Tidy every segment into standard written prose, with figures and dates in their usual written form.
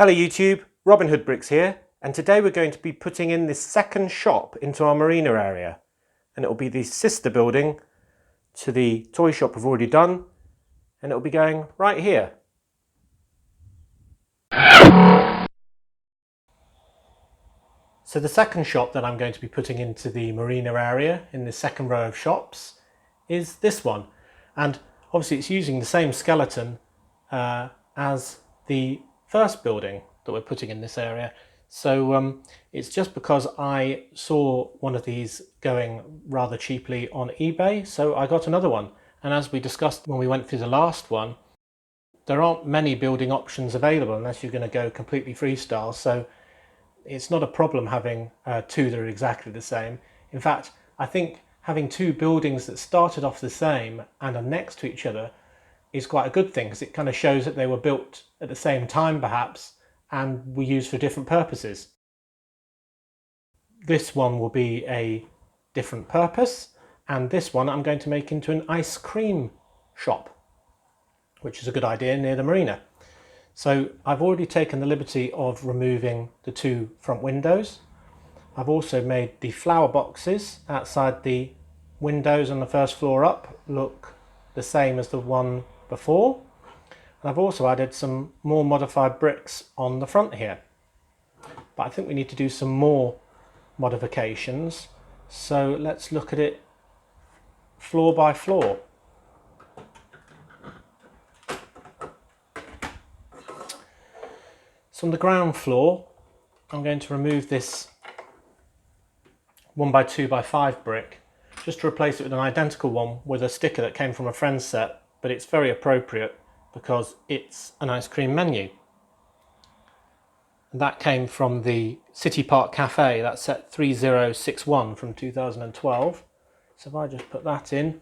Hello YouTube, Robin Hood Bricks here, and today we're going to be putting in this second shop into our Marina area, and it will be the sister building to the toy shop we've already done, and it will be going right here. So the second shop that I'm going to be putting into the Marina area in the second row of shops is this one, and obviously it's using the same skeleton as the first building that we're putting in this area. So it's just because I saw one of these going rather cheaply on eBay, so I got another one. And as we discussed when we went through the last one, there aren't many building options available unless you're going to go completely freestyle. So it's not a problem having two that are exactly the same. In fact, I think having two buildings that started off the same and are next to each other is quite a good thing, because it kind of shows that they were built at the same time perhaps and were used for different purposes. This one will be a different purpose, and this one I'm going to make into an ice cream shop, which is a good idea near the marina. So I've already taken the liberty of removing the two front windows. I've also made the flower boxes outside the windows on the first floor up look the same as the one before. And I've also added some more modified bricks on the front here. But I think we need to do some more modifications. So let's look at it floor by floor. So on the ground floor, I'm going to remove this 1x2x5 brick just to replace it with an identical one with a sticker that came from a friend's set, but it's very appropriate because it's an ice cream menu. And that came from the City Park Cafe, that's set 3061 from 2012. So if I just put that in,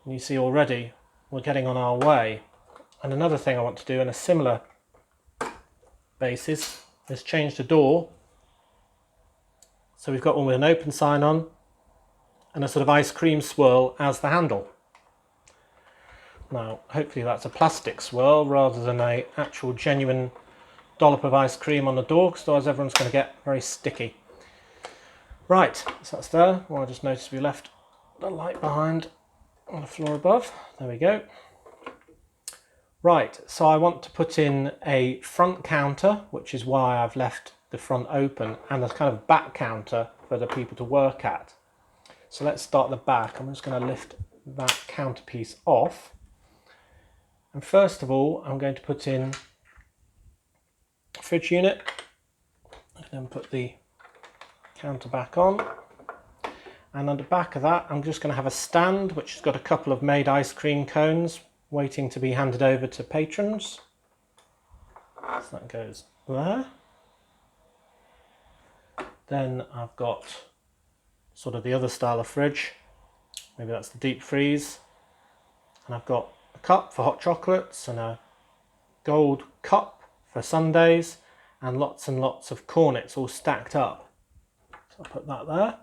and you see already we're getting on our way. And another thing I want to do in a similar basis is change the door. So we've got one with an open sign on and a sort of ice cream swirl as the handle. Now hopefully that's a plastic swirl rather than an actual genuine dollop of ice cream on the door, because otherwise everyone's going to get very sticky. Right, so that's there. Well, I just noticed we left the light behind on the floor above. There we go. Right, so I want to put in a front counter, which is why I've left the front open, and a kind of back counter for the people to work at. So let's start the back. I'm just going to lift that counter piece off. And first of all, I'm going to put in a fridge unit, and then put the counter back on. And on the back of that, I'm just going to have a stand which has got a couple of made ice cream cones waiting to be handed over to patrons. So that goes there. Then I've got sort of the other style of fridge, maybe that's the deep freeze, and I've got a cup for hot chocolates and a gold cup for sundaes and lots of cornets all stacked up. So I'll put that there.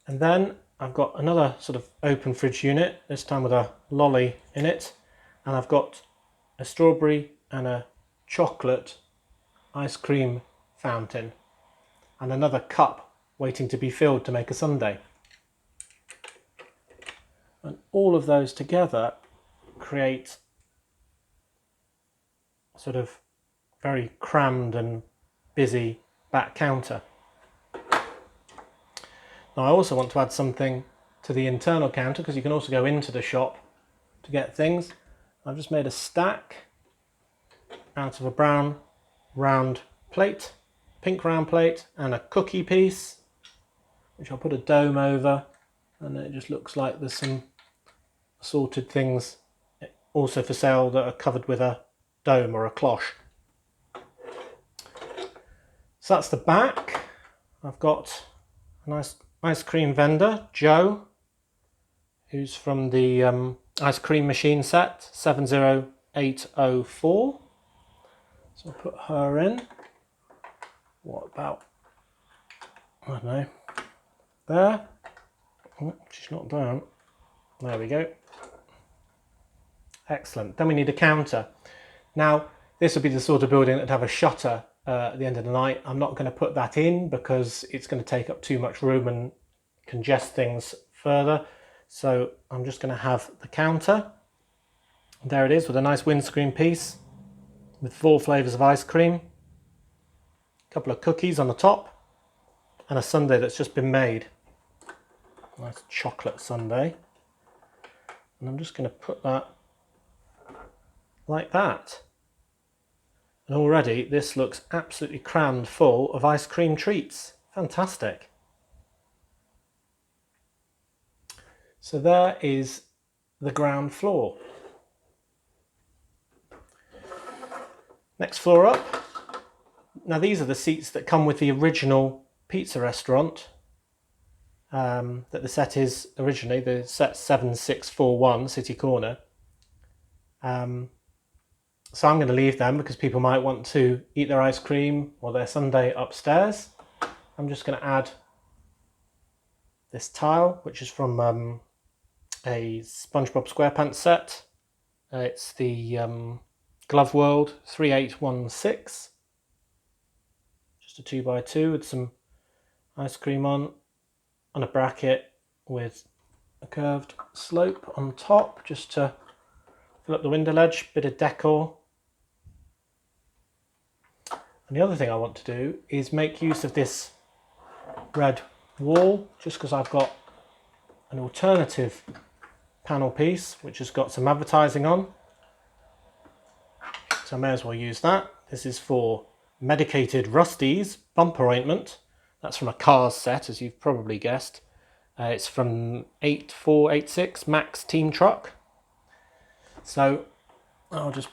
And then I've got another sort of open fridge unit, this time with a lolly in it, and I've got a strawberry and a chocolate ice cream fountain and another cup waiting to be filled to make a sundae. And all of those together create a sort of very crammed and busy back counter. Now I also want to add something to the internal counter, because you can also go into the shop to get things. I've just made a stack out of a brown round plate, pink round plate, and a cookie piece, which I'll put a dome over, and then it just looks like there's some assorted things also for sale that are covered with a dome or a cloche. So that's the back. I've got a nice ice cream vendor, Jo, who's from the ice cream machine set 70804. So I'll put her in. What about, I don't know, there? Oh, she's not down. There we go. Excellent. Then we need a counter. Now, this would be the sort of building that would have a shutter at the end of the night. I'm not going to put that in because it's going to take up too much room and congest things further. So I'm just going to have the counter. There it is with a nice windscreen piece with 4 flavours of ice cream, a couple of cookies on the top, and a sundae that's just been made. Nice chocolate sundae. And I'm just going to put that like that. And already this looks absolutely crammed full of ice cream treats. Fantastic. So there is the ground floor. Next floor up. Now these are the seats that come with the original pizza restaurant that the set is originally, the set 7641 City Corner. So I'm going to leave them because people might want to eat their ice cream or their sundae upstairs. I'm just going to add this tile, which is from a SpongeBob SquarePants set. It's the Glove World 3816. Just a 2x2 with some ice cream on a bracket with a curved slope on top just to fill up the window ledge, bit of decor. And the other thing I want to do is make use of this red wall, just because I've got an alternative panel piece which has got some advertising on. So I may as well use that. This is for Medicated Rusty's bumper ointment. That's from a Cars set, as you've probably guessed. It's from 8486 Max Team Truck. So I'll just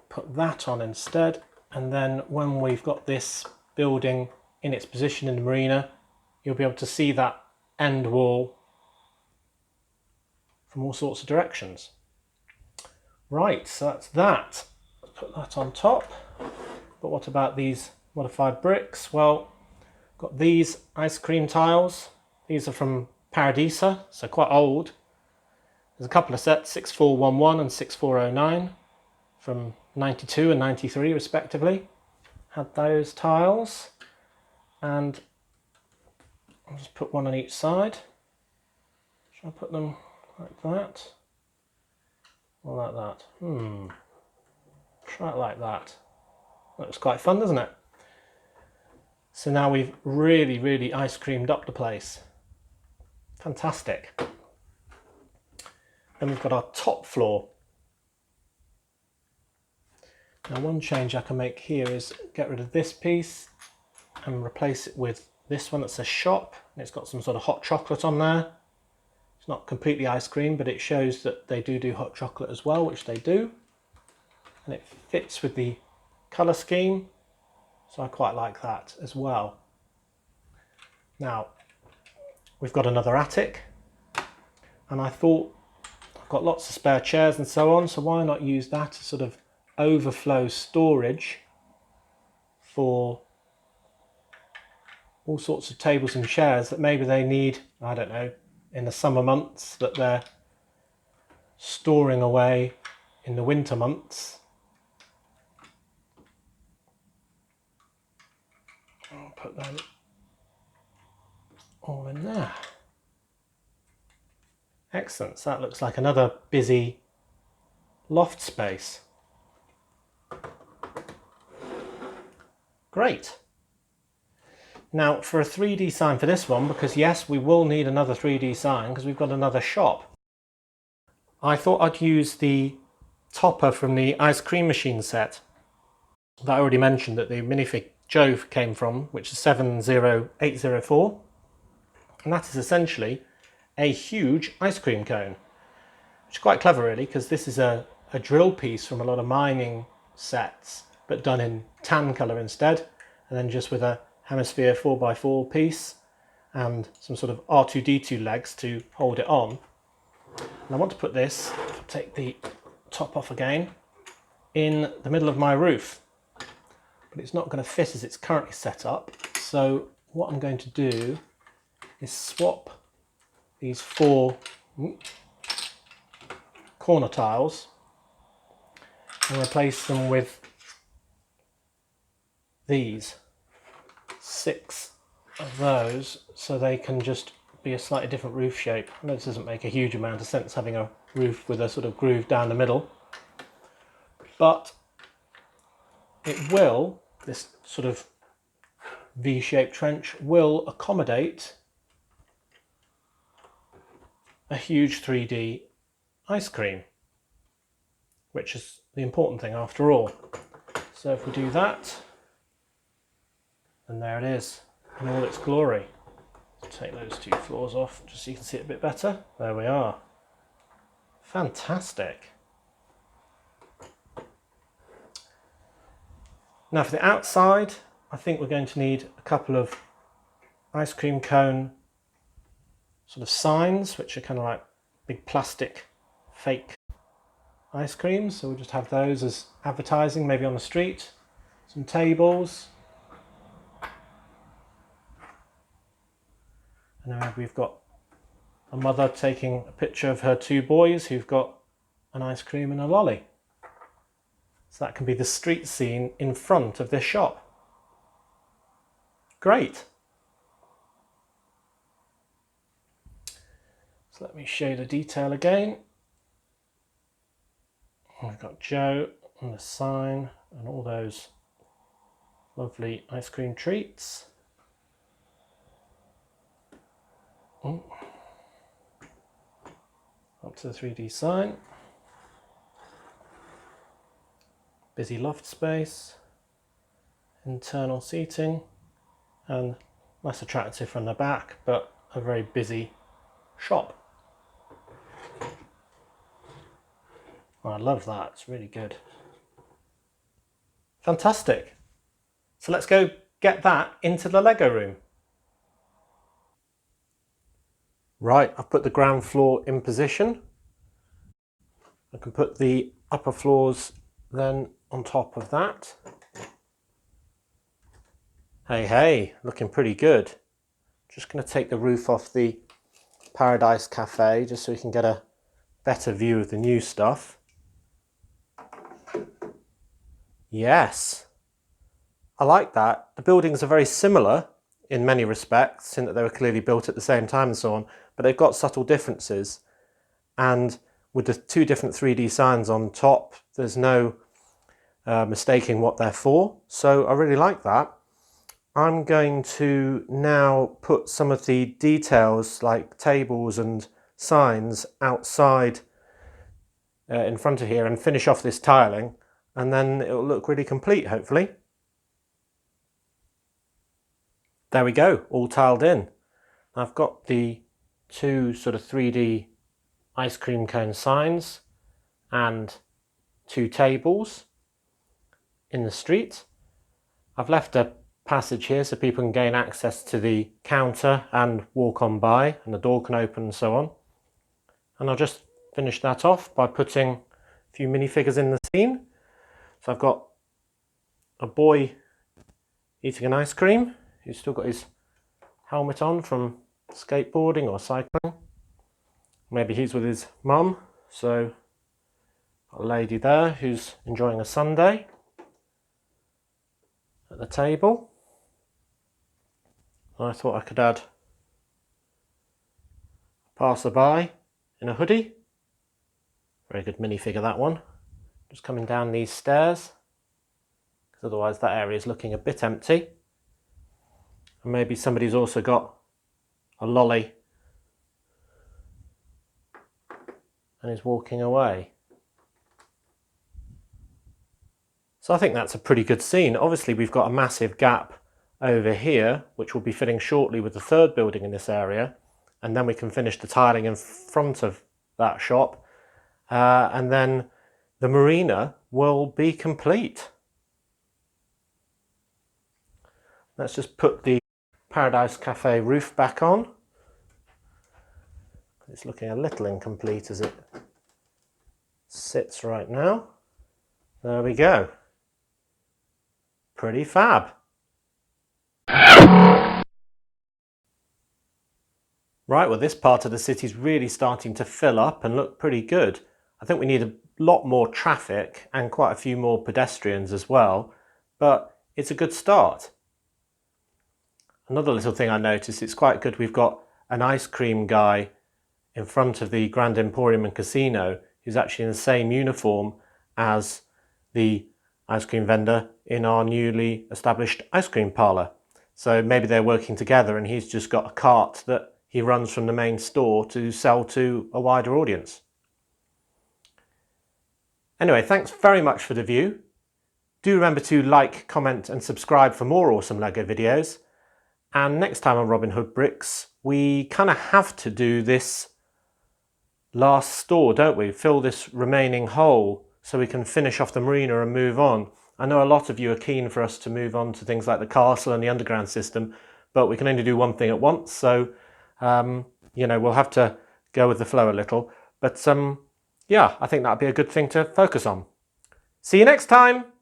put that on instead. And then when we've got this building in its position in the marina, you'll be able to see that end wall from all sorts of directions. Right, so that's that. Let's put that on top. But what about these modified bricks? Well, I've got these ice cream tiles. These are from Paradisa, so quite old. There's a couple of sets, 6411 and 6409 from 92 and 93 respectively. Had those tiles, and I'll just put one on each side. Shall I put them like that? Or like that? Try it like that. That looks quite fun, doesn't it? So now we've really ice creamed up the place. Fantastic. Then we've got our top floor. Now one change I can make here is get rid of this piece and replace it with this one that says shop. It's got some sort of hot chocolate on there. It's not completely ice cream, but it shows that they do hot chocolate as well, which they do. And it fits with the colour scheme, so I quite like that as well. Now we've got another attic, and I thought I've got lots of spare chairs and so on, so why not use that as sort of overflow storage for all sorts of tables and chairs that maybe they need, I don't know, in the summer months that they're storing away in the winter months. I'll put them all in there. Excellent, so that looks like another busy loft space. Great. Now for a 3D sign for this one, because yes, we will need another 3D sign because we've got another shop. I thought I'd use the topper from the ice cream machine set that I already mentioned that the minifig Joe came from, which is 70804. And that is essentially a huge ice cream cone, which is quite clever really, because this is a drill piece from a lot of mining sets, but done in tan colour instead, and then just with a hemisphere 4x4 piece and some sort of R2D2 legs to hold it on. And I want to put this, I'll take the top off again, in the middle of my roof, but it's not going to fit as it's currently set up. So what I'm going to do is swap these 4 corner tiles and replace them with these 6 of those, so they can just be a slightly different roof shape. I know this doesn't make a huge amount of sense having a roof with a sort of groove down the middle, but it will, this sort of V-shaped trench will accommodate a huge 3D ice cream, which is the important thing after all. So if we do that, and there it is in all its glory. Take those 2 floors off just so you can see it a bit better. There we are. Fantastic. Now for the outside, I think we're going to need a couple of ice cream cone sort of signs, which are kind of like big plastic fake ice creams. So we'll just have those as advertising, maybe on the street. Some tables. And then we've got a mother taking a picture of her 2 boys who've got an ice cream and a lolly. So that can be the street scene in front of this shop. Great. So let me show you the detail again. We've got Joe and the sign and all those lovely ice cream treats. Up to the 3D sign. Busy loft space, internal seating, and less attractive from the back, but a very busy shop. I love that, it's really good. Fantastic. So let's go get that into the Lego room. Right, I've put the ground floor in position. I can put the upper floors then on top of that. Hey, looking pretty good. Just going to take the roof off the Paradise Cafe just so we can get a better view of the new stuff. Yes, I like that. The buildings are very similar in many respects, in that they were clearly built at the same time and so on, but they've got subtle differences. And with the 2 different 3D signs on top, there's no mistaking what they're for. So I really like that. I'm going to now put some of the details like tables and signs outside in front of here and finish off this tiling, and then it'll look really complete, hopefully. There we go, all tiled in. I've got the 2 sort of 3D ice cream cone signs and 2 tables in the street. I've left a passage here so people can gain access to the counter and walk on by, and the door can open and so on. And I'll just finish that off by putting a few minifigures in the scene. So I've got a boy eating an ice cream who's still got his helmet on from skateboarding or cycling. Maybe he's with his mum, so got a lady there who's enjoying a sundae at the table. I thought I could add a passerby in a hoodie. Very good minifigure, that one. Just coming down these stairs, because otherwise that area is looking a bit empty. And maybe somebody's also got a lolly and is walking away. So I think that's a pretty good scene. Obviously we've got a massive gap over here, which will be fitting shortly with the 3rd building in this area, and then we can finish the tiling in front of that shop, and then the marina will be complete. Let's just put the Paradise Cafe roof back on. It's looking a little incomplete as it sits right now. There we go. Pretty fab. Right, well this part of the city is really starting to fill up and look pretty good. I think we need a lot more traffic and quite a few more pedestrians as well, but it's a good start. Another little thing I noticed, it's quite good, we've got an ice cream guy in front of the Grand Emporium and Casino who's actually in the same uniform as the ice cream vendor in our newly established ice cream parlour. So maybe they're working together and he's just got a cart that he runs from the main store to sell to a wider audience. Anyway, thanks very much for the view. Do remember to like, comment and subscribe for more awesome LEGO videos. And next time on Robin Hood Bricks, we kind of have to do this last store, don't we? Fill this remaining hole so we can finish off the marina and move on. I know a lot of you are keen for us to move on to things like the castle and the underground system, but we can only do one thing at once, so you know, we'll have to go with the flow a little. But yeah, I think that'd be a good thing to focus on. See you next time!